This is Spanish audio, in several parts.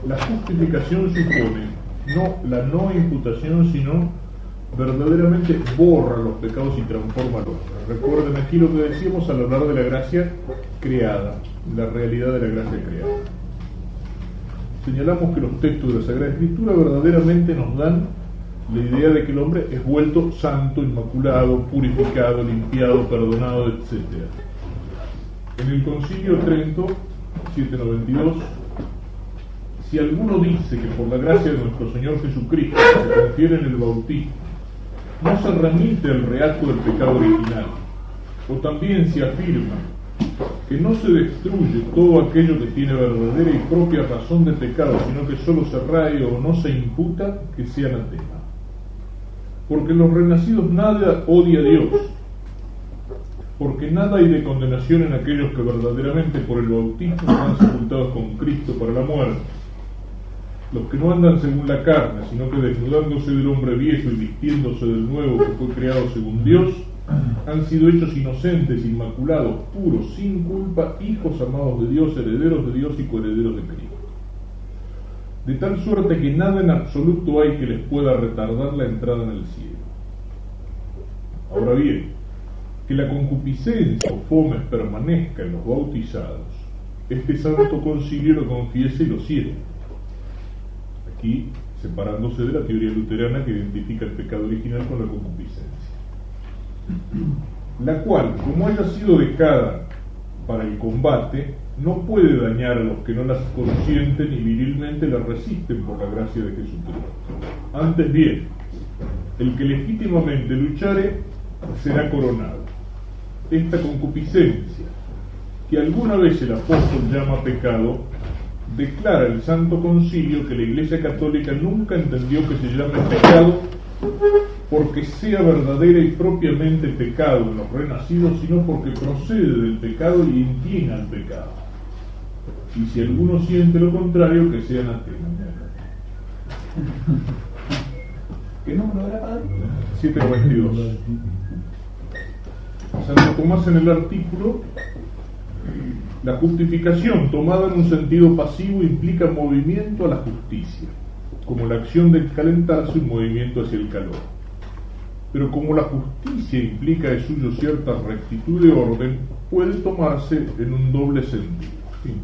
La justificación supone no la no imputación, sino verdaderamente borra los pecados y transforma al hombre. Recuerden aquí lo que decíamos al hablar de la gracia creada, la realidad de la gracia creada. Señalamos que los textos de la Sagrada Escritura verdaderamente nos dan la idea de que el hombre es vuelto santo, inmaculado, purificado, limpiado, perdonado, etc. En el Concilio de Trento, 792, si alguno dice que por la gracia de nuestro Señor Jesucristo se confiere en el bautismo, no se remite al reacto del pecado original, o también se afirma que no se destruye todo aquello que tiene verdadera y propia razón de pecado, sino que solo se rae o no se imputa, que sea anatema. Porque en los renacidos nada odia a Dios, porque nada hay de condenación en aquellos que verdaderamente por el bautismo están sepultados con Cristo para la muerte. Los que no andan según la carne, sino que desnudándose del hombre viejo y vistiéndose del nuevo que fue creado según Dios, han sido hechos inocentes, inmaculados, puros, sin culpa, hijos amados de Dios, herederos de Dios y coherederos de Cristo. De tal suerte que nada en absoluto hay que les pueda retardar la entrada en el cielo. Ahora bien, que la concupiscencia o fomes permanezca en los bautizados, este santo concilio lo confiesa y lo cierra. Aquí separándose de la teoría luterana que identifica el pecado original con la concupiscencia, la cual, como haya sido dejada para el combate, no puede dañar a los que no las consienten y virilmente las resisten por la gracia de Jesucristo. Antes bien, el que legítimamente luchare será coronado. Esta concupiscencia, que alguna vez el apóstol llama pecado, declara el Santo Concilio que la Iglesia Católica nunca entendió que se llame pecado porque sea verdadera y propiamente pecado en los renacidos, sino porque procede del pecado y inclina al pecado. Y si alguno siente lo contrario, que sea anatema. ¿Qué número era, padre? 792. Santo Tomás en el artículo: la justificación tomada en un sentido pasivo implica movimiento a la justicia, como la acción de calentarse, un movimiento hacia el calor. Pero como la justicia implica de suyo cierta rectitud de orden, puede tomarse en un doble sentido.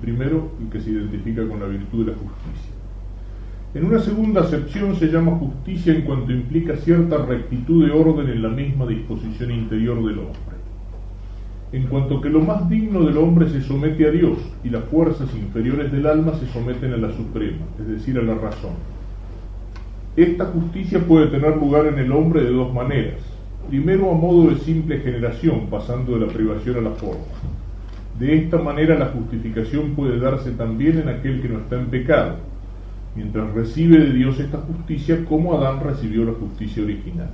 Primero, el que se identifica con la virtud de la justicia. En una segunda acepción se llama justicia en cuanto implica cierta rectitud de orden en la misma disposición interior del hombre. En cuanto que lo más digno del hombre se somete a Dios y las fuerzas inferiores del alma se someten a la suprema, es decir, a la razón. Esta justicia puede tener lugar en el hombre de dos maneras. Primero, a modo de simple generación, pasando de la privación a la forma. De esta manera la justificación puede darse también en aquel que no está en pecado, mientras recibe de Dios esta justicia como Adán recibió la justicia original.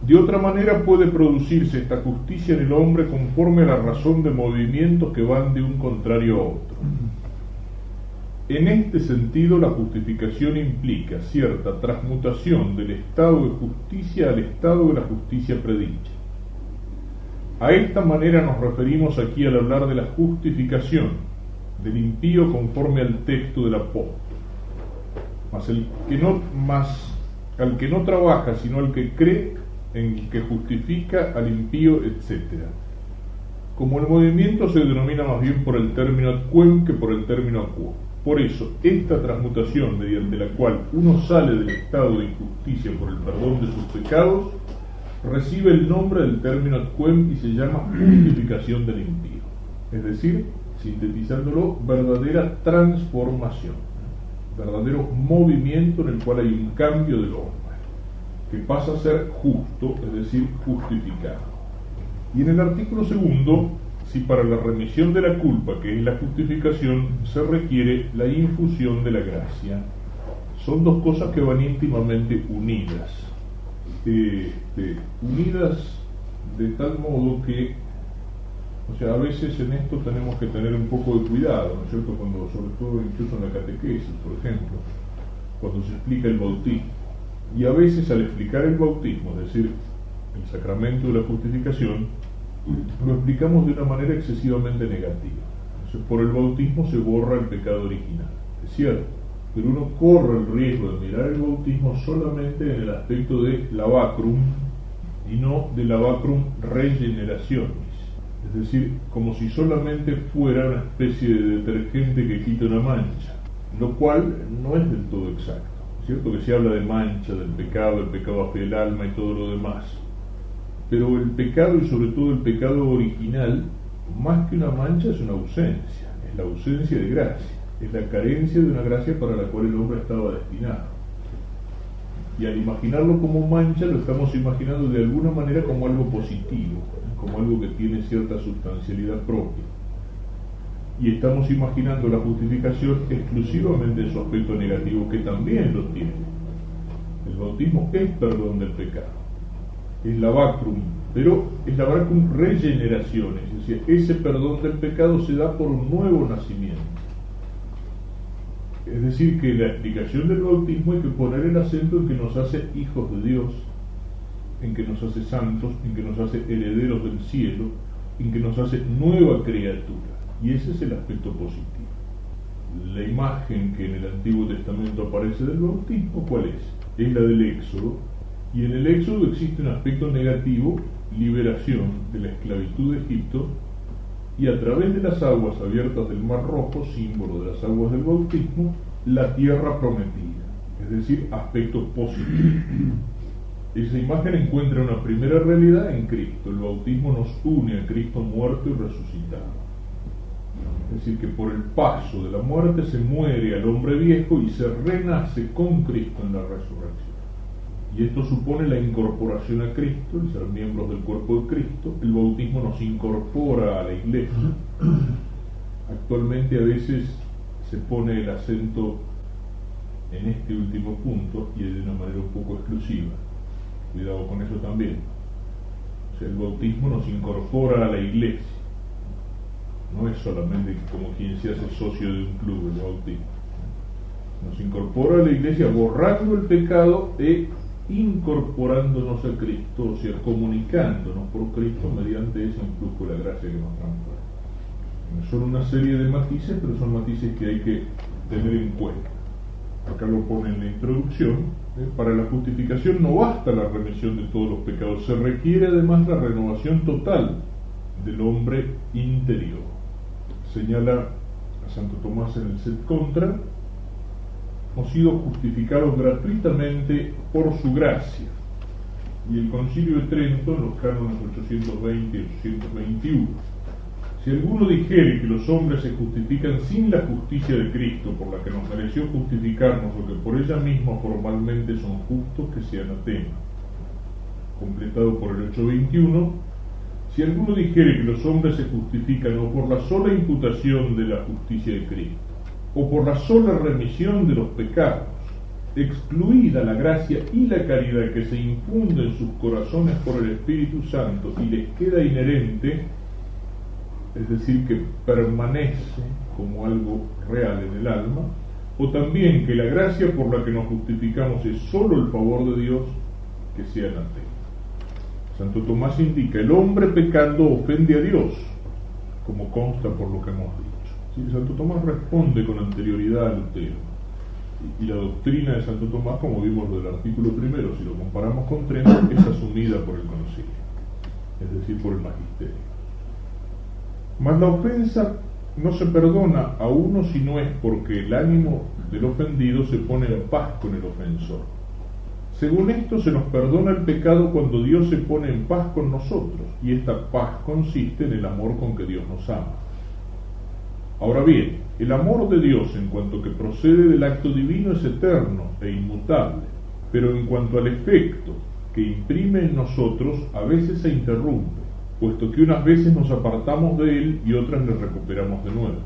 De otra manera puede producirse esta justicia en el hombre conforme a la razón de movimientos que van de un contrario a otro. En este sentido, la justificación implica cierta transmutación del estado de justicia al estado de la justicia predicha. A esta manera nos referimos aquí al hablar de la justificación del impío conforme al texto del apóstol. Al que no trabaja, sino al que cree en que justifica al impío, etc. Como el movimiento se denomina más bien por el término ad quem que por el término a quo. Por eso, esta transmutación mediante la cual uno sale del estado de injusticia por el perdón de sus pecados, recibe el nombre del término ad quem y se llama justificación del impío. Es decir, sintetizándolo, verdadera transformación, verdadero movimiento en el cual hay un cambio del hombre, que pasa a ser justo, es decir, justificado. Y en el artículo segundo, si para la remisión de la culpa, que es la justificación, se requiere la infusión de la gracia, son dos cosas que van íntimamente unidas. Unidas de tal modo que, a veces en esto tenemos que tener un poco de cuidado, ¿no es cierto? Cuando, sobre todo incluso en la catequesis, por ejemplo, cuando se explica el bautismo. Y a veces al explicar el bautismo, es decir, el sacramento de la justificación, lo explicamos de una manera excesivamente negativa. Entonces, por el bautismo se borra el pecado original. es cierto, pero uno corre el riesgo de mirar el bautismo solamente en el aspecto de lavacrum y no de lavacrum regenerationis, es decir, como si solamente fuera una especie de detergente que quita una mancha, lo cual no es del todo exacto. Es cierto que se habla de mancha, del pecado, el pecado hacia el alma y todo lo demás, pero el pecado, y sobre todo el pecado original, más que una mancha es una ausencia, es la ausencia de gracia, es la carencia de una gracia para la cual el hombre estaba destinado. Y al imaginarlo como mancha, lo estamos imaginando de alguna manera como algo positivo, como algo que tiene cierta sustancialidad propia. Y estamos imaginando la justificación exclusivamente en su aspecto negativo, que también lo tiene. El bautismo es perdón del pecado, es lavacrum, pero es lavacrum regeneraciones, es decir, ese perdón del pecado se da por un nuevo nacimiento. Es decir, que en la explicación del bautismo hay que poner el acento en que nos hace hijos de Dios, en que nos hace santos, en que nos hace herederos del cielo, en que nos hace nueva criatura. Y ese es el aspecto positivo. La imagen que en el Antiguo Testamento aparece del bautismo, ¿cuál es? Es la del Éxodo. Y en el Éxodo existe un aspecto negativo, liberación de la esclavitud de Egipto, y a través de las aguas abiertas del Mar Rojo, símbolo de las aguas del bautismo, la tierra prometida, es decir, aspectos positivos. Esa imagen encuentra una primera realidad en Cristo. El bautismo nos une a Cristo muerto y resucitado. Es decir, que por el paso de la muerte se muere al hombre viejo y se renace con Cristo en la resurrección. Y esto supone la incorporación a Cristo, el ser miembros del cuerpo de Cristo. El bautismo nos incorpora a la iglesia. Actualmente a veces se pone el acento en este último punto y de una manera un poco exclusiva. Cuidado con eso también. O sea, el bautismo nos incorpora a la iglesia. No es solamente como quien se hace socio de un club, el bautismo. Nos incorpora a la iglesia borrando el pecado e incorporándonos a Cristo, o sea, comunicándonos por Cristo mediante ese influjo de la gracia que nos transforma. Son una serie de matices, pero son matices que hay que tener en cuenta. Acá lo pone en la introducción. Para la justificación no basta la remisión de todos los pecados, se requiere además la renovación total del hombre interior. Señala a Santo Tomás en el Set Contra: hemos sido justificados gratuitamente por su gracia. Y el Concilio de Trento, en los cánones 820 y 821: si alguno dijere que los hombres se justifican sin la justicia de Cristo, por la que nos mereció justificarnos, o que por ella misma formalmente son justos, que sea anatema. Completado por el 821: si alguno dijere que los hombres se justifican o por la sola imputación de la justicia de Cristo, o por la sola remisión de los pecados, excluida la gracia y la caridad que se infunde en sus corazones por el Espíritu Santo y les queda inherente, es decir, que permanece como algo real en el alma, o también que la gracia por la que nos justificamos es sólo el favor de Dios, que sea anatema. Santo Tomás indica: el hombre pecando ofende a Dios, como consta por lo que hemos dicho. ¿Sí? Santo Tomás responde con anterioridad a Lutero, y la doctrina de Santo Tomás, como vimos del artículo primero, si lo comparamos con Trento, es asumida por el concilio, es decir, por el magisterio. Mas la ofensa no se perdona a uno si no es porque el ánimo del ofendido se pone en paz con el ofensor. Según esto, se nos perdona el pecado cuando Dios se pone en paz con nosotros, y esta paz consiste en el amor con que Dios nos ama. Ahora bien, el amor de Dios, en cuanto que procede del acto divino, es eterno e inmutable, pero en cuanto al efecto que imprime en nosotros, a veces se interrumpe, puesto que unas veces nos apartamos de él y otras le recuperamos de nuevo.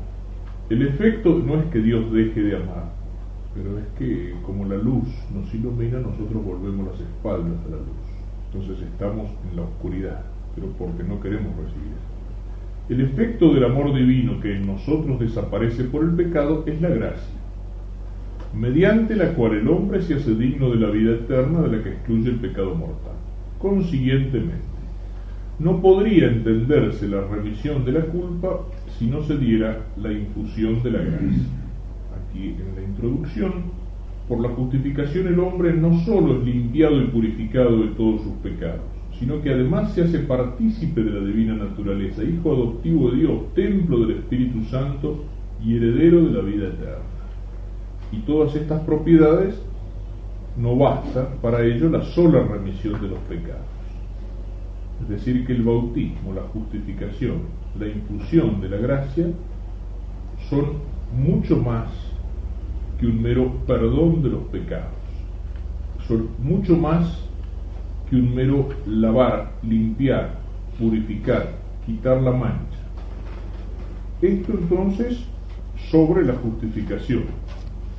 El efecto no es que Dios deje de amar, pero es que como la luz nos ilumina, nosotros volvemos las espaldas a la luz. Entonces estamos en la oscuridad, pero porque no queremos recibir eso. El efecto del amor divino que en nosotros desaparece por el pecado es la gracia, mediante la cual el hombre se hace digno de la vida eterna, de la que excluye el pecado mortal. Consiguientemente, no podría entenderse la remisión de la culpa si no se diera la infusión de la gracia. aquí en la introducción, por la justificación el hombre no solo es limpiado y purificado de todos sus pecados, sino que además se hace partícipe de la divina naturaleza, hijo adoptivo de Dios, templo del Espíritu Santo y heredero de la vida eterna. Y todas estas propiedades no bastan para ello la sola remisión de los pecados. Es decir, que el bautismo, la justificación, la infusión de la gracia son mucho más que un mero perdón de los pecados. Son mucho más que un mero lavar, limpiar, purificar, quitar la mancha. Esto entonces sobre la justificación,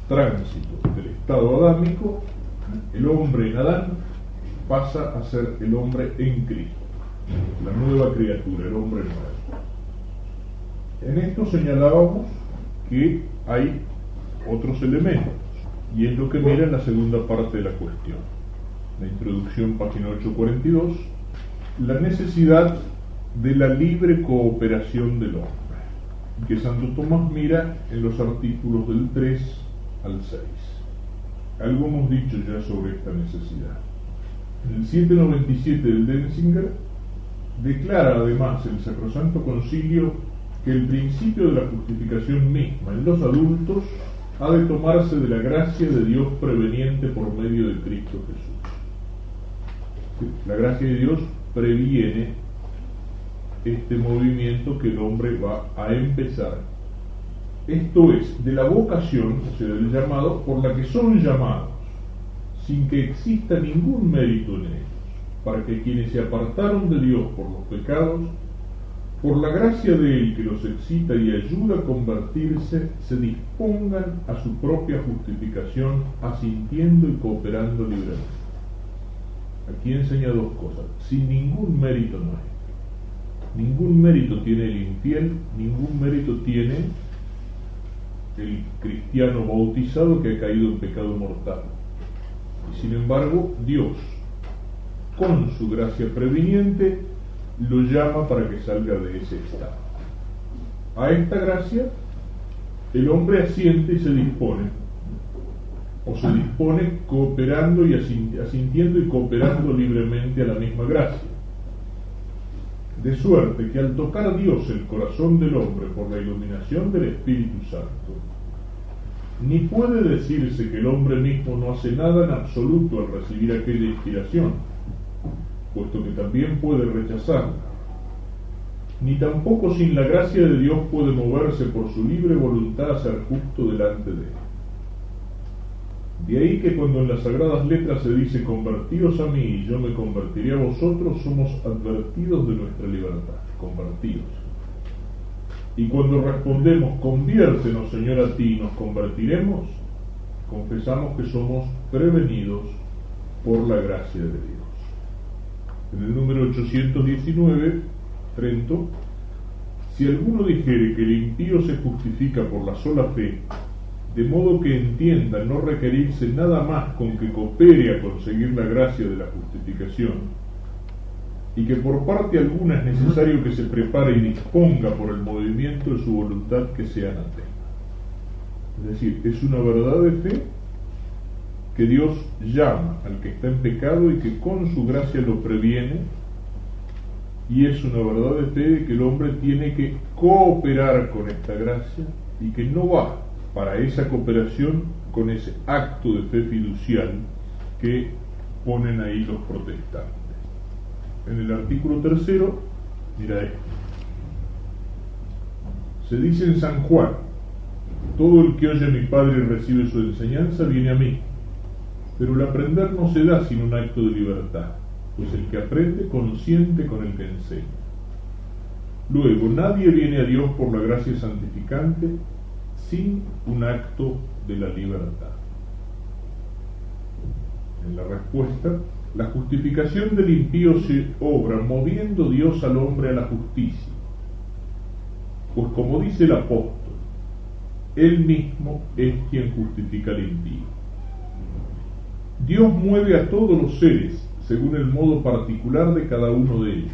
tránsito del estado adámico, el hombre en Adán pasa a ser el hombre en Cristo, la nueva criatura, el hombre nuevo. En esto señalábamos que hay otros elementos, y es lo que mira en la segunda parte de la cuestión. La introducción, página 842, la necesidad de la libre cooperación del hombre, que Santo Tomás mira en los artículos del 3 al 6. Algo hemos dicho ya sobre esta necesidad. En el 797 del Denzinger declara además el Sacrosanto Concilio que el principio de la justificación misma en los adultos ha de tomarse de la gracia de Dios preveniente por medio de Cristo Jesús. La gracia de Dios previene este movimiento que el hombre va a empezar. Esto es, de la vocación, o sea, del llamado, por la que son llamados, sin que exista ningún mérito en ellos, para que quienes se apartaron de Dios por los pecados, por la gracia de Él que los excita y ayuda a convertirse, se dispongan a su propia justificación, asintiendo y cooperando libremente. Aquí enseña dos cosas. Sin ningún mérito no hay. Ningún mérito tiene el infiel, ningún mérito tiene el cristiano bautizado que ha caído en pecado mortal. Y sin embargo, Dios, con su gracia previniente, lo llama para que salga de ese estado. A esta gracia el hombre asiente y se dispone, o se dispone cooperando y asintiendo y cooperando libremente a la misma gracia. De suerte que al tocar a Dios el corazón del hombre por la iluminación del Espíritu Santo, ni puede decirse que el hombre mismo no hace nada en absoluto al recibir aquella inspiración, puesto que también puede rechazarla, ni tampoco sin la gracia de Dios puede moverse por su libre voluntad a ser justo delante de Él. De ahí que cuando en las Sagradas Letras se dice convertíos a mí y yo me convertiré a vosotros, somos advertidos de nuestra libertad, convertidos. Y cuando respondemos conviértenos Señor a ti y nos convertiremos, confesamos que somos prevenidos por la gracia de Dios. En el número 819, Trento, si alguno dijere que el impío se justifica por la sola fe, de modo que entienda no requerirse nada más con que coopere a conseguir la gracia de la justificación, y que por parte alguna es necesario que se prepare y disponga por el movimiento de su voluntad que sea anatema. Es decir, es una verdad de fe que Dios llama al que está en pecado y que con su gracia lo previene, y es una verdad de fe de que el hombre tiene que cooperar con esta gracia y que no va para esa cooperación con ese acto de fe fiducial que ponen ahí los protestantes. En el artículo 3, mira esto. Se dice en San Juan: todo el que oye a mi Padre y recibe su enseñanza viene a mí. Pero el aprender no se da sin un acto de libertad, pues el que aprende consiente con el que enseña. Luego, nadie viene a Dios por la gracia santificante sin un acto de la libertad. En la respuesta, la justificación del impío se obra moviendo Dios al hombre a la justicia, pues como dice el apóstol, Él mismo es quien justifica al impío. Dios mueve a todos los seres según el modo particular de cada uno de ellos.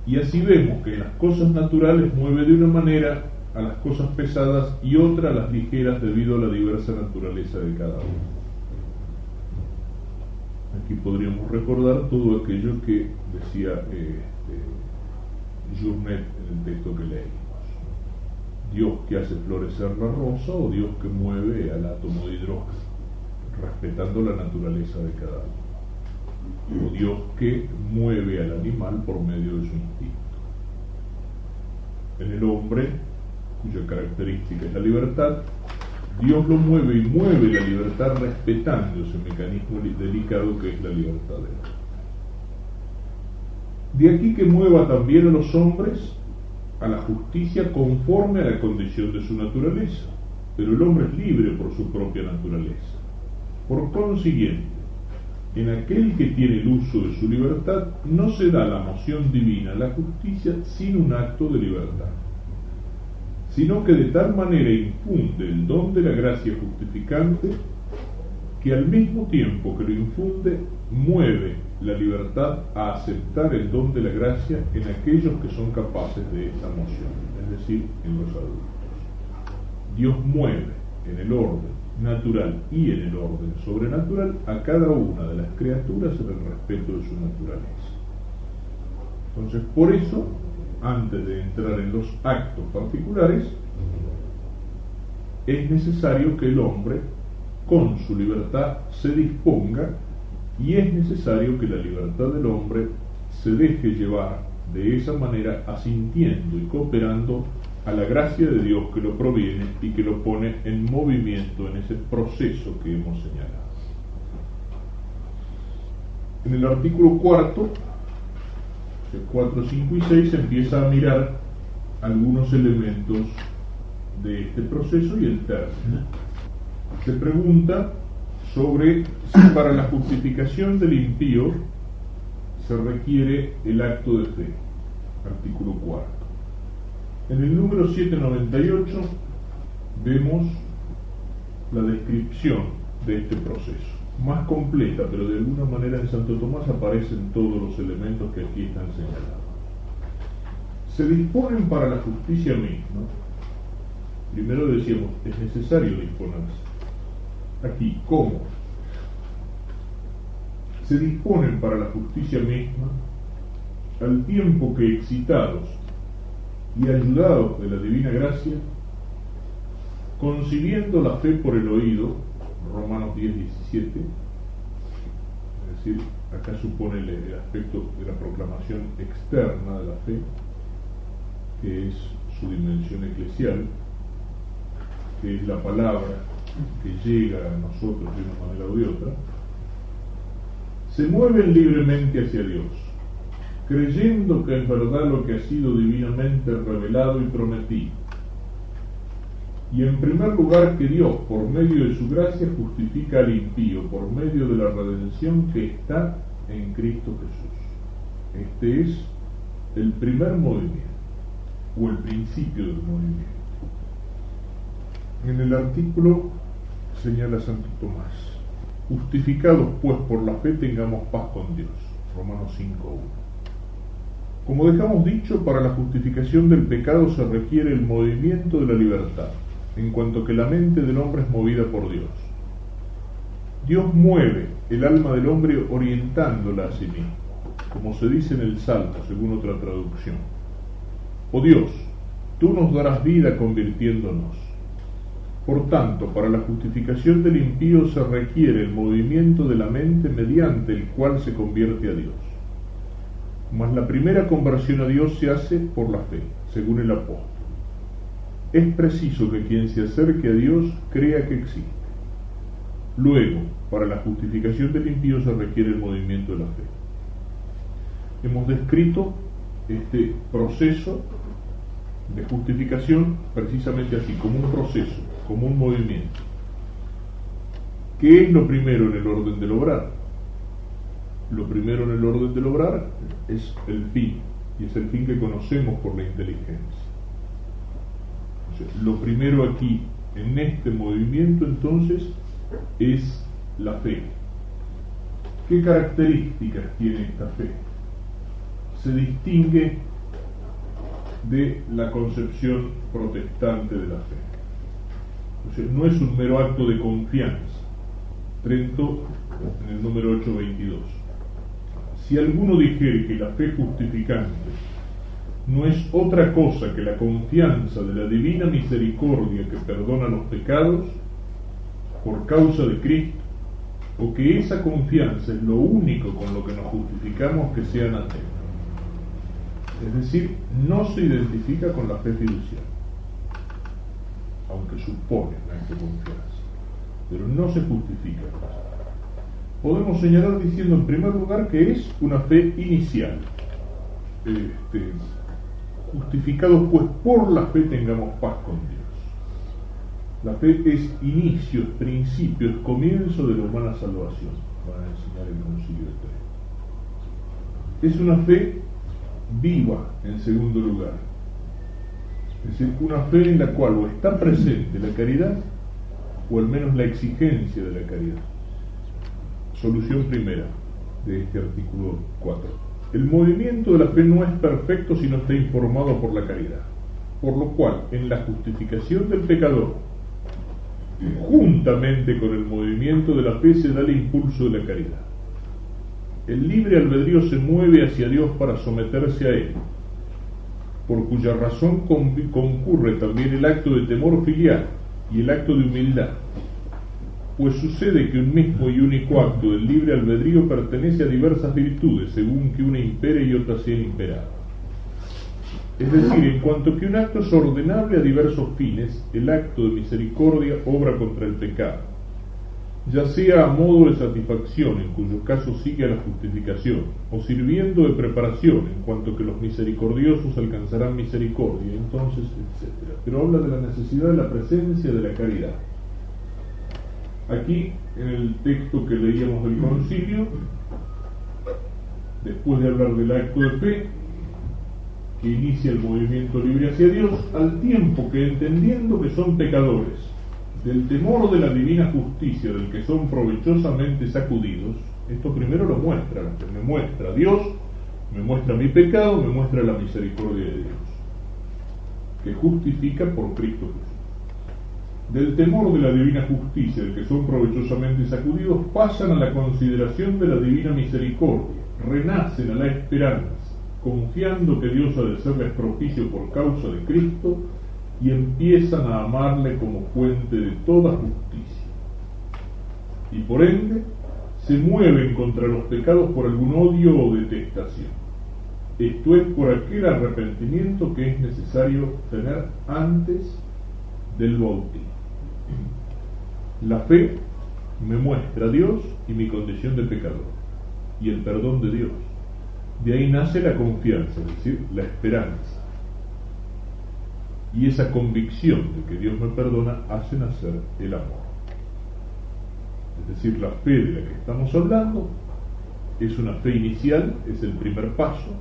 Y así vemos que en las cosas naturales mueve de una manera a las cosas pesadas y otra a las ligeras debido a la diversa naturaleza de cada uno. Aquí podríamos recordar todo aquello que decía Journet en el texto que leímos. Dios que hace florecer la rosa o Dios que mueve al átomo de hidrógeno, respetando la naturaleza de cada uno. O Dios que mueve al animal por medio de su instinto. En el hombre, cuya característica es la libertad, Dios lo mueve y mueve la libertad respetando ese mecanismo delicado que es la libertad del hombre. De aquí que mueva también a los hombres a la justicia conforme a la condición de su naturaleza, pero el hombre es libre por su propia naturaleza. Por consiguiente, en aquel que tiene el uso de su libertad no se da la moción divina a la justicia sin un acto de libertad, sino que de tal manera infunde el don de la gracia justificante que al mismo tiempo que lo infunde mueve la libertad a aceptar el don de la gracia en aquellos que son capaces de esa moción, es decir, en los adultos. Dios mueve en el orden natural y en el orden sobrenatural a cada una de las criaturas en el respeto de su naturaleza. Entonces, por eso, antes de entrar en los actos particulares, es necesario que el hombre, con su libertad, se disponga, y es necesario que la libertad del hombre se deje llevar de esa manera, asintiendo y cooperando a la gracia de Dios que lo proviene y que lo pone en movimiento en ese proceso que hemos señalado. En el artículo 4, 5 y 6, se empieza a mirar algunos elementos de este proceso y el término. Se pregunta sobre si para la justificación del impío se requiere el acto de fe. Artículo 4. En el número 798 vemos la descripción de este proceso, más completa, pero de alguna manera en Santo Tomás aparecen todos los elementos que aquí están señalados. Se disponen para la justicia misma. Primero decíamos, es necesario disponerse. Aquí, ¿cómo? Se disponen para la justicia misma al tiempo que excitados y ayudados de la divina gracia, concibiendo la fe por el oído, Romanos 10:17, es decir, acá supone el aspecto de la proclamación externa de la fe, que es su dimensión eclesial, que es la palabra que llega a nosotros de una manera o de otra, se mueven libremente hacia Dios, creyendo que es verdad lo que ha sido divinamente revelado y prometido. Y en primer lugar que Dios, por medio de su gracia, justifica al impío por medio de la redención que está en Cristo Jesús. Este es el primer movimiento, o el principio del movimiento. En el artículo señala Santo Tomás: justificados pues por la fe tengamos paz con Dios. Romanos 5:1. Como dejamos dicho, para la justificación del pecado se requiere el movimiento de la libertad, en cuanto que la mente del hombre es movida por Dios. Dios mueve el alma del hombre orientándola a sí mismo, como se dice en el Salmo, según otra traducción. Oh Dios, tú nos darás vida convirtiéndonos. Por tanto, para la justificación del impío se requiere el movimiento de la mente mediante el cual se convierte a Dios. Mas la primera conversión a Dios se hace por la fe, según el apóstol. Es preciso que quien se acerque a Dios crea que existe. Luego, para la justificación del impío se requiere el movimiento de la fe. Hemos descrito este proceso de justificación precisamente así, como un proceso, como un movimiento. ¿Qué es lo primero en el orden del obrar? Lo primero en el orden del obrar es el fin, y es el fin que conocemos por la inteligencia. O sea, lo primero aquí, en este movimiento, entonces, es la fe. ¿Qué características tiene esta fe? Se distingue de la concepción protestante de la fe. O sea, no es un mero acto de confianza. Trento, en el número 822. Si alguno dijere que la fe justificante no es otra cosa que la confianza de la divina misericordia que perdona los pecados por causa de Cristo, o que esa confianza es lo único con lo que nos justificamos, que sea anatema. Es decir, no se identifica con la fe fiducial, aunque supone una acto de confianza, pero no se justifica. Podemos señalar diciendo en primer lugar que es una fe inicial. Justificados pues por la fe tengamos paz con Dios. La fe es inicio, es principio, es comienzo de la humana salvación, va a enseñar el Concilio de Trento. Es una fe viva, en segundo lugar. Es decir, una fe en la cual o está presente la caridad, o al menos la exigencia de la caridad. Solución primera de este artículo 4. El movimiento de la fe no es perfecto si no está informado por la caridad, por lo cual en la justificación del pecador, juntamente con el movimiento de la fe, se da el impulso de la caridad. El libre albedrío se mueve hacia Dios para someterse a Él, por cuya razón concurre también el acto de temor filial y el acto de humildad, pues sucede que un mismo y único acto del libre albedrío pertenece a diversas virtudes, según que una impere y otra sea imperada. Es decir, en cuanto que un acto es ordenable a diversos fines, el acto de misericordia obra contra el pecado, ya sea a modo de satisfacción, en cuyo caso sigue a la justificación, o sirviendo de preparación, en cuanto que los misericordiosos alcanzarán misericordia, entonces, etc. Pero habla de la necesidad de la presencia de la caridad. Aquí, en el texto que leíamos del Concilio, después de hablar del acto de fe, que inicia el movimiento libre hacia Dios, al tiempo que, entendiendo que son pecadores, del temor de la divina justicia del que son provechosamente sacudidos, esto primero lo muestra, me muestra Dios, me muestra mi pecado, me muestra la misericordia de Dios, que justifica por Cristo Jesús. Del temor de la divina justicia del que son provechosamente sacudidos, pasan a la consideración de la divina misericordia, renacen a la esperanza, confiando que Dios ha de serles propicio por causa de Cristo, y empiezan a amarle como fuente de toda justicia. Y por ende, se mueven contra los pecados por algún odio o detestación. Esto es por aquel arrepentimiento que es necesario tener antes del bautismo. La fe me muestra a Dios y mi condición de pecador, y el perdón de Dios. De ahí nace la confianza, es decir, la esperanza. Y esa convicción de que Dios me perdona hace nacer el amor. Es decir, la fe de la que estamos hablando es una fe inicial, es el primer paso.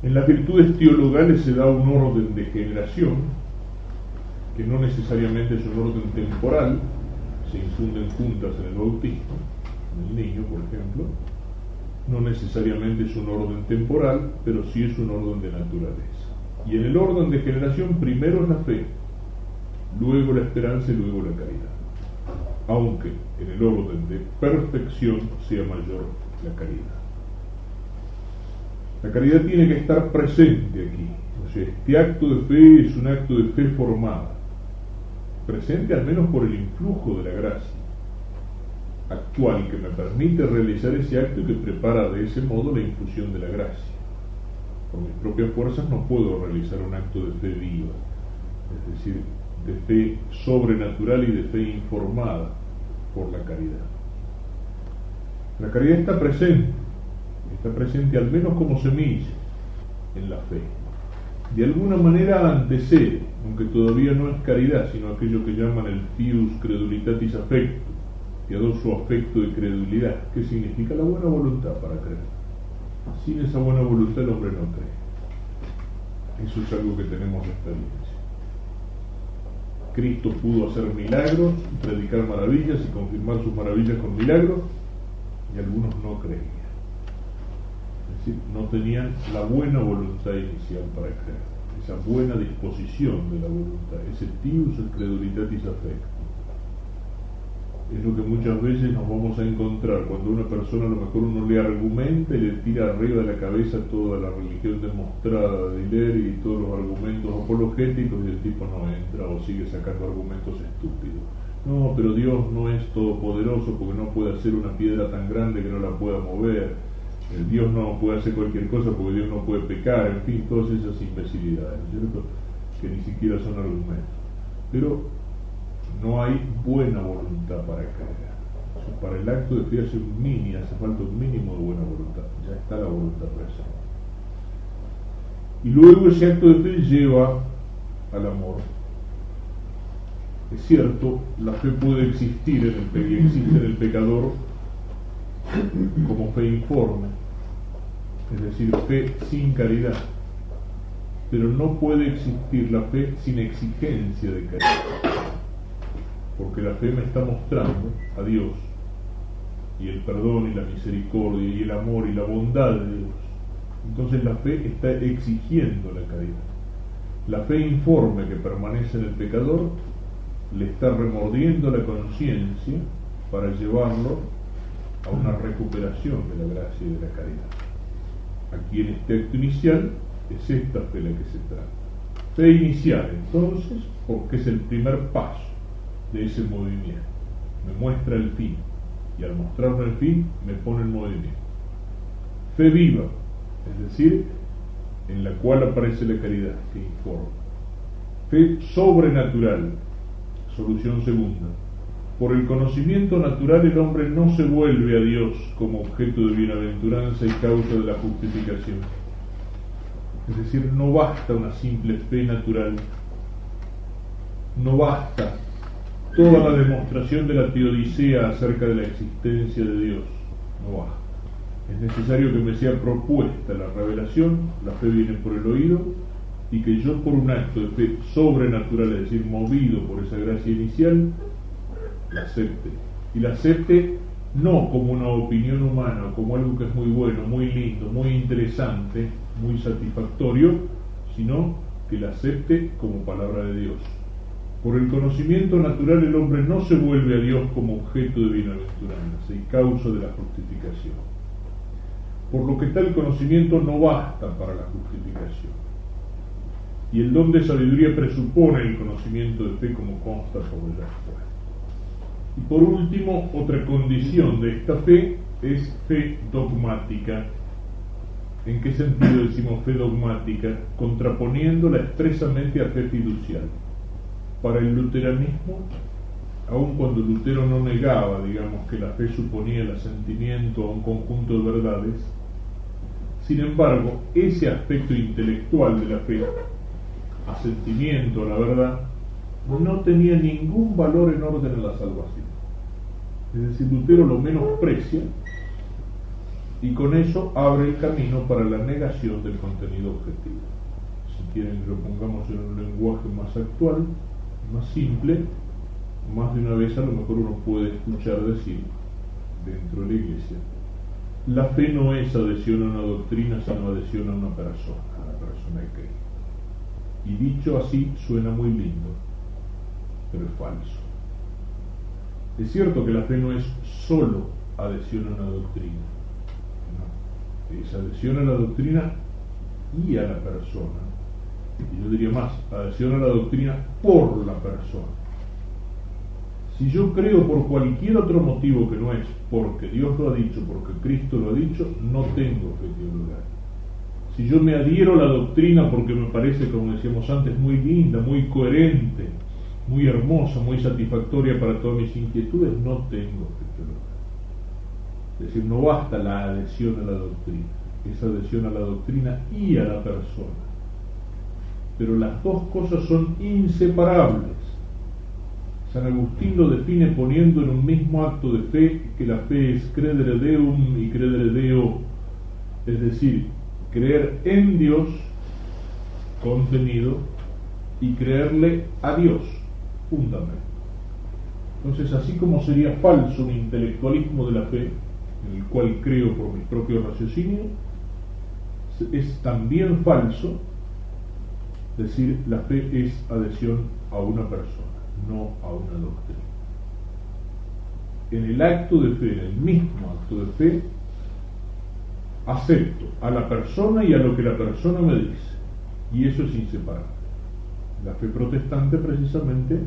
En las virtudes teologales se da un orden de generación, que no necesariamente es un orden temporal, se infunden juntas en el bautismo, en el niño, por ejemplo. No necesariamente es un orden temporal, pero sí es un orden de naturaleza. Y en el orden de generación, primero es la fe, luego la esperanza y luego la caridad. Aunque en el orden de perfección sea mayor la caridad. La caridad tiene que estar presente aquí. O sea, este acto de fe es un acto de fe formada, presente al menos por el influjo de la gracia actual que me permite realizar ese acto y que prepara de ese modo la infusión de la gracia. Por mis propias fuerzas no puedo realizar un acto de fe viva, es decir, de fe sobrenatural y de fe informada por la caridad. La caridad está presente al menos como semilla en la fe. De alguna manera antecede, aunque todavía no es caridad, sino aquello que llaman el fius credulitatis affecto, piadoso afecto de credulidad, que significa la buena voluntad para creer. Sin esa buena voluntad el hombre no cree. Eso es algo que tenemos de experiencia. Cristo pudo hacer milagros, predicar maravillas y confirmar sus maravillas con milagros, y algunos no creían. Es decir, no tenían la buena voluntad inicial para creer, esa buena disposición de la voluntad, ese tius credulitatis affecto. Es lo que muchas veces nos vamos a encontrar cuando una persona, a lo mejor uno le argumenta y le tira arriba de la cabeza toda la religión demostrada de Hilaire y todos los argumentos apologéticos, y el tipo no entra o sigue sacando argumentos estúpidos. No, pero Dios no es todopoderoso porque no puede hacer una piedra tan grande que no la pueda mover. Dios no puede hacer cualquier cosa porque Dios no puede pecar, en fin, todas esas imbecilidades, ¿no es cierto? Que ni siquiera son argumentos. Pero no hay buena voluntad para creer. O sea, para el acto de fe hace falta un mínimo de buena voluntad. Ya está la voluntad presente. Y luego ese acto de fe lleva al amor. Es cierto, la fe puede existir y existe en el pecador como fe informe, es decir, fe sin caridad, pero no puede existir la fe sin exigencia de caridad, porque la fe me está mostrando a Dios y el perdón y la misericordia y el amor y la bondad de Dios. Entonces la fe está exigiendo la caridad. La fe informe que permanece en el pecador le está remordiendo la conciencia para llevarlo a una recuperación de la gracia y de la caridad. Aquí en este acto inicial es esta fe la que se trata. Fe inicial, entonces, porque es el primer paso de ese movimiento. Me muestra el fin, y al mostrarme el fin, me pone en movimiento. Fe viva, es decir, en la cual aparece la caridad, que informa. Fe sobrenatural, solución segunda. Por el conocimiento natural el hombre no se vuelve a Dios como objeto de bienaventuranza y causa de la justificación. Es decir, no basta una simple fe natural, no basta toda la demostración de la teodicea acerca de la existencia de Dios, no basta. Es necesario que me sea propuesta la revelación, la fe viene por el oído, y que yo por un acto de fe sobrenatural, es decir, movido por esa gracia inicial, la acepte. Y la acepte no como una opinión humana, como algo que es muy bueno, muy lindo, muy interesante, muy satisfactorio, sino que la acepte como palabra de Dios. Por el conocimiento natural el hombre no se vuelve a Dios como objeto de bienaventuranza y causa de la justificación. Por lo que tal conocimiento no basta para la justificación. Y el don de sabiduría presupone el conocimiento de fe, como consta sobre la respuesta. Y por último, otra condición de esta fe es fe dogmática. ¿En qué sentido decimos fe dogmática? Contraponiéndola expresamente a fe fiducial. Para el luteranismo, aun cuando Lutero no negaba, digamos, que la fe suponía el asentimiento a un conjunto de verdades, sin embargo, ese aspecto intelectual de la fe, asentimiento a la verdad, no tenía ningún valor en orden a la salvación. Es decir, Lutero lo menosprecia y con eso abre el camino para la negación del contenido objetivo. Si quieren que lo pongamos en un lenguaje más actual, más simple, más de una vez a lo mejor uno puede escuchar decir dentro de la iglesia: la fe no es adhesión a una doctrina, sino adhesión a una persona, a la persona de Cristo. Y dicho así suena muy lindo, pero es falso. Es cierto que la fe no es solo adhesión a una doctrina, no, es adhesión a la doctrina y a la persona. Y yo diría más, adhesión a la doctrina por la persona. Si yo creo por cualquier otro motivo que no es porque Dios lo ha dicho, porque Cristo lo ha dicho, no tengo fe teologal. Si yo me adhiero a la doctrina porque me parece, como decíamos antes, muy linda, muy coherente, muy hermosa, muy satisfactoria para todas mis inquietudes, no tengo fe teologal. Es decir, no basta la adhesión a la doctrina, es adhesión a la doctrina y a la persona. Pero las dos cosas son inseparables. San Agustín lo define poniendo en un mismo acto de fe que la fe es credere deum y credere deo, es decir, creer en Dios, contenido, y creerle a Dios, fundamento. Entonces, así como sería falso un intelectualismo de la fe, en el cual creo por mis propios raciocinios, es también falso decir la fe es adhesión a una persona, no a una doctrina. En el acto de fe, en el mismo acto de fe, acepto a la persona y a lo que la persona me dice, y eso es inseparable. La fe protestante, precisamente,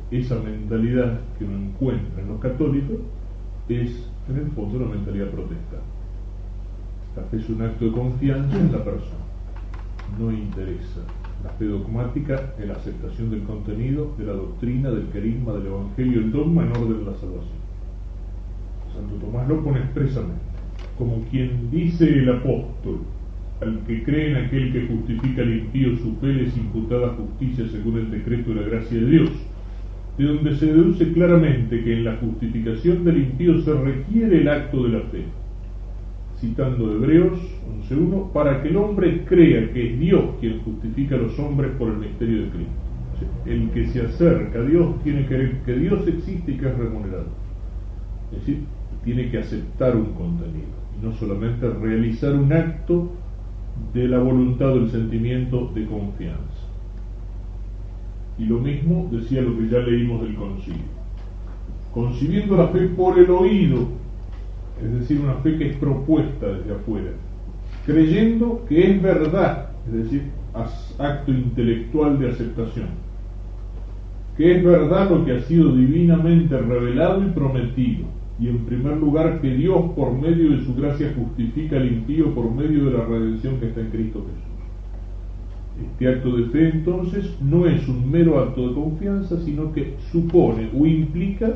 esa mentalidad que uno encuentra en los católicos, es en el fondo una mentalidad protestante. La fe es un acto de confianza en la persona, no interesa la fe dogmática en la aceptación del contenido, de la doctrina, del carisma, del evangelio, el dogma en orden de la salvación. Santo Tomás lo pone expresamente, como quien dice el apóstol: al que cree en aquel que justifica al impío, su fe le es imputada justicia según el decreto de la gracia de Dios, de donde se deduce claramente que en la justificación del impío se requiere el acto de la fe. Citando Hebreos 11:1, para que el hombre crea que es Dios quien justifica a los hombres por el misterio de Cristo. O sea, el que se acerca a Dios tiene que creer que Dios existe y que es remunerado. Es decir, tiene que aceptar un contenido y no solamente realizar un acto de la voluntad o el sentimiento de confianza. Y lo mismo decía lo que ya leímos del concilio. Concibiendo la fe por el oído, es decir, una fe que es propuesta desde afuera, creyendo que es verdad, es decir, acto intelectual de aceptación, que es verdad lo que ha sido divinamente revelado y prometido, y en primer lugar que Dios por medio de su gracia justifica al impío por medio de la redención que está en Cristo Jesús. Este acto de fe entonces no es un mero acto de confianza, sino que supone o implica,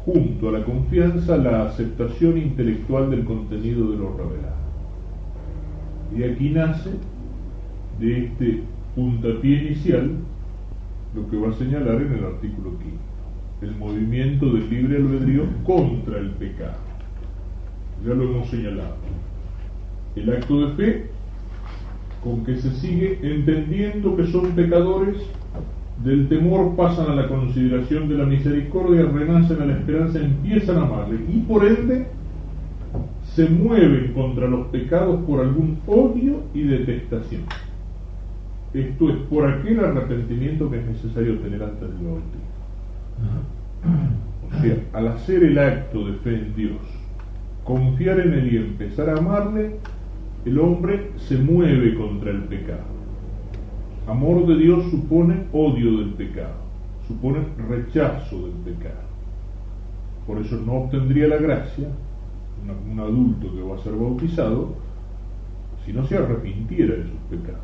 junto a la confianza, la aceptación intelectual del contenido de lo revelado. Y aquí nace, de este puntapié inicial, lo que va a señalar en el artículo 5, el movimiento del libre albedrío contra el pecado. Ya lo hemos señalado. El acto de fe con que se sigue entendiendo que son pecadores, del temor pasan a la consideración de la misericordia, renacen a la esperanza, empiezan a amarle y por ende se mueven contra los pecados por algún odio y detestación. Esto es por aquel arrepentimiento que es necesario tener antes del bautismo. O sea, al hacer el acto de fe en Dios, confiar en Él y empezar a amarle, el hombre se mueve contra el pecado. Amor de Dios supone odio del pecado, supone rechazo del pecado. Por eso no obtendría la gracia un adulto que va a ser bautizado si no se arrepintiera de sus pecados,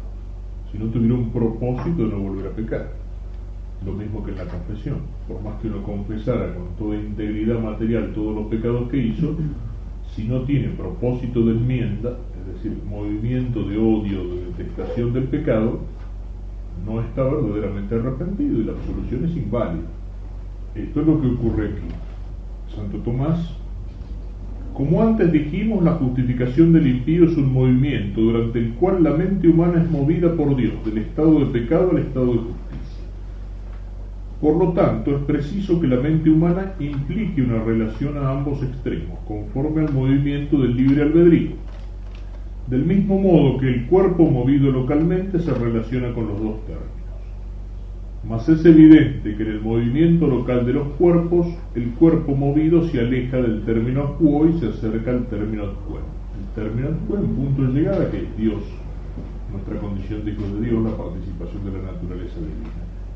si no tuviera un propósito de no volver a pecar. Lo mismo que en la confesión, por más que uno confesara con toda integridad material todos los pecados que hizo, si no tiene propósito de enmienda, es decir, movimiento de odio, de detestación del pecado, no está verdaderamente arrepentido y la absolución es inválida. Esto es lo que ocurre aquí. Santo Tomás, como antes dijimos, la justificación del impío es un movimiento durante el cual la mente humana es movida por Dios del estado de pecado al estado de justicia. Por lo tanto, es preciso que la mente humana implique una relación a ambos extremos, conforme al movimiento del libre albedrío. Del mismo modo que el cuerpo movido localmente se relaciona con los dos términos. Mas es evidente que en el movimiento local de los cuerpos, el cuerpo movido se aleja del término acuo y se acerca al término acuo. El término acuo en punto de llegada, que es Dios, nuestra condición de hijos de Dios, la participación de la naturaleza divina.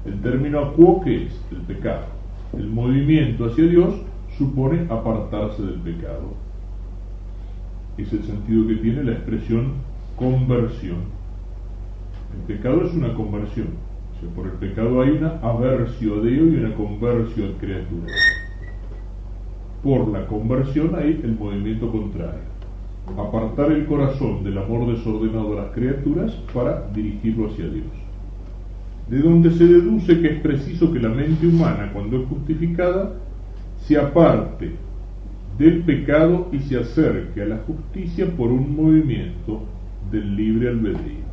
El término acuo, ¿qué es? El pecado. El movimiento hacia Dios supone apartarse del pecado. Es el sentido que tiene la expresión conversión. El pecado es una conversión. O sea, por el pecado hay una aversión a Dios y una conversión a criaturas. Por la conversión hay el movimiento contrario. Apartar el corazón del amor desordenado a las criaturas para dirigirlo hacia Dios. De donde se deduce que es preciso que la mente humana, cuando es justificada, se aparte del pecado y se acerque a la justicia por un movimiento del libre albedrío.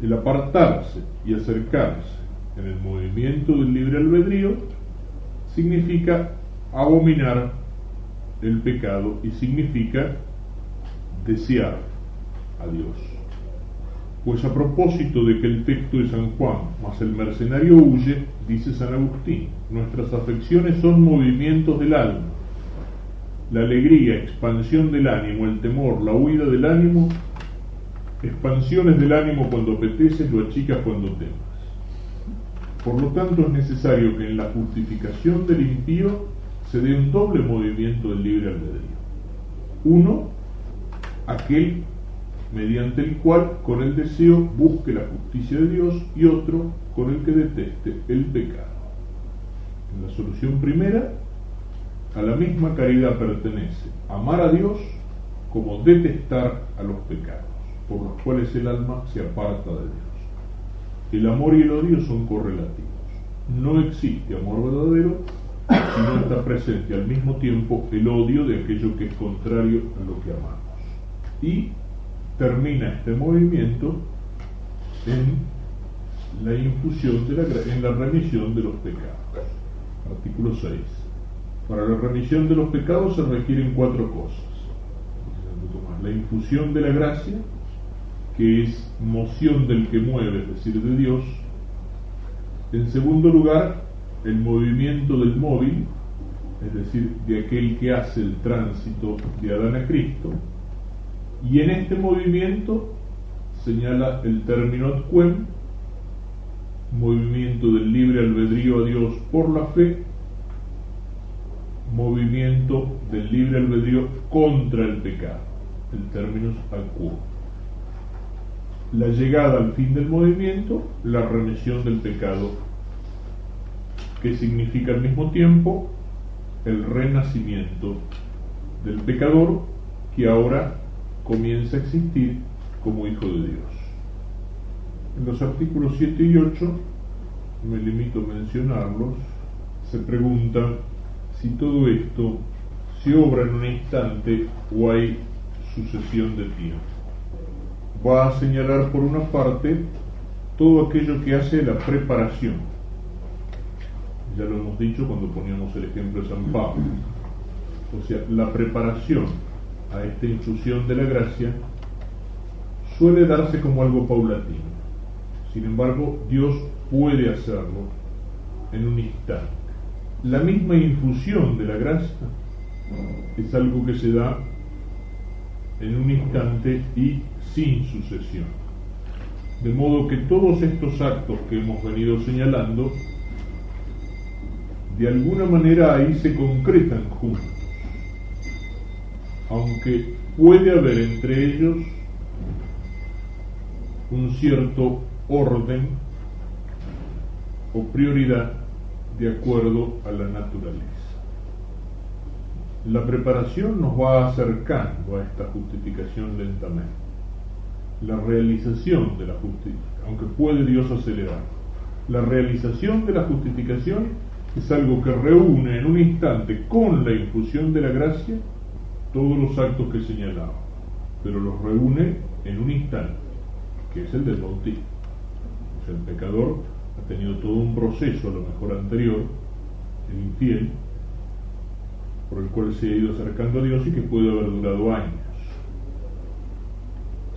El apartarse y acercarse en el movimiento del libre albedrío significa abominar el pecado y significa desear a Dios. Pues a propósito de que el texto de San Juan, mas el mercenario huye, dice San Agustín, nuestras afecciones son movimientos del alma. La alegría, expansión del ánimo, el temor, la huida del ánimo, expansiones del ánimo cuando apeteces, lo achicas cuando temas. Por lo tanto, es necesario que en la justificación del impío se dé un doble movimiento del libre albedrío. Uno, aquel mediante el cual con el deseo busque la justicia de Dios, y otro con el que deteste el pecado. En la solución primera, a la misma caridad pertenece amar a Dios como detestar a los pecados, por los cuales el alma se aparta de Dios. El amor y el odio son correlativos. No existe amor verdadero si no está presente al mismo tiempo el odio de aquello que es contrario a lo que amamos. Y termina este movimiento en la infusión en la remisión de los pecados. Artículo 6. Para la remisión de los pecados se requieren 4 cosas. La infusión de la gracia, que es moción del que mueve, es decir, de Dios. En segundo lugar, el movimiento del móvil, es decir, de aquel que hace el tránsito de Adán a Cristo. Y en este movimiento señala el término ad quem, movimiento del libre albedrío a Dios por la fe, movimiento del libre albedrío contra el pecado, el término ad quo. La llegada al fin del movimiento, la remisión del pecado, que significa al mismo tiempo el renacimiento del pecador, que ahora comienza a existir como hijo de Dios. En los artículos 7 y 8, me limito a mencionarlos, se pregunta si todo esto se obra en un instante o hay sucesión de tiempo. Va a señalar por una parte todo aquello que hace la preparación. Ya lo hemos dicho cuando poníamos el ejemplo de San Pablo. O sea, la preparación a esta infusión de la gracia suele darse como algo paulatino. Sin embargo, Dios puede hacerlo en un instante. La misma infusión de la gracia es algo que se da en un instante y sin sucesión. De modo que todos estos actos que hemos venido señalando, de alguna manera ahí se concretan juntos, aunque puede haber entre ellos un cierto orden o prioridad de acuerdo a la naturaleza. La preparación nos va acercando a esta justificación lentamente. La realización de la justicia, aunque puede Dios acelerar, la realización de la justificación es algo que reúne en un instante con la infusión de la gracia todos los actos que señalaba, pero los reúne en un instante, que es el del bautismo. O sea, el pecador ha tenido todo un proceso, a lo mejor anterior, el infiel, por el cual se ha ido acercando a Dios y que puede haber durado años.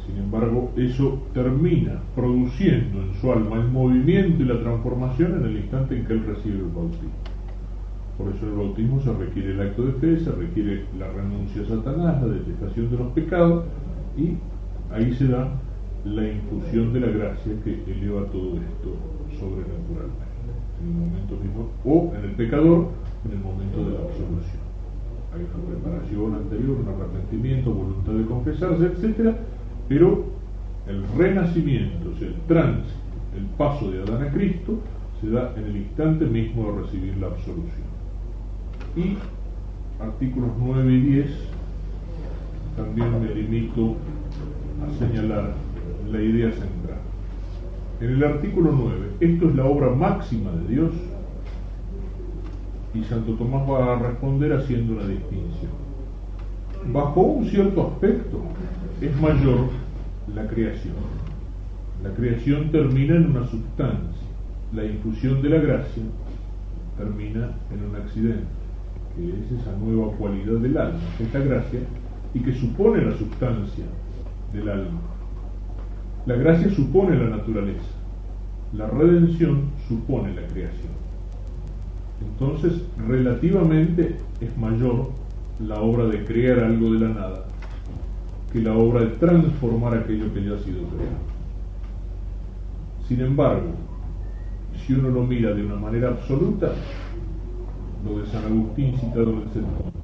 Sin embargo, eso termina produciendo en su alma el movimiento y la transformación en el instante en que él recibe el bautismo. Por eso en el bautismo se requiere el acto de fe, se requiere la renuncia a Satanás, la detestación de los pecados, y ahí se da la infusión de la gracia que eleva todo esto sobrenaturalmente, en el momento mismo, o en el pecador, en el momento de la absolución. Hay una preparación anterior, un arrepentimiento, voluntad de confesarse, etc. Pero el renacimiento, o sea, el tránsito, el paso de Adán a Cristo, se da en el instante mismo de recibir la absolución. Y artículos 9 y 10 también me limito a señalar la idea central. En el artículo 9, esto es la obra máxima de Dios, y Santo Tomás va a responder haciendo una distinción. Bajo un cierto aspecto es mayor la creación. La creación termina en una sustancia, la infusión de la gracia termina en un accidente, que es esa nueva cualidad del alma, esta gracia, y que supone la sustancia del alma. La gracia supone la naturaleza, la redención supone la creación. Entonces, relativamente es mayor la obra de crear algo de la nada que la obra de transformar aquello que ya ha sido creado. Sin embargo, si uno lo mira de una manera absoluta, lo de San Agustín citado en el sermón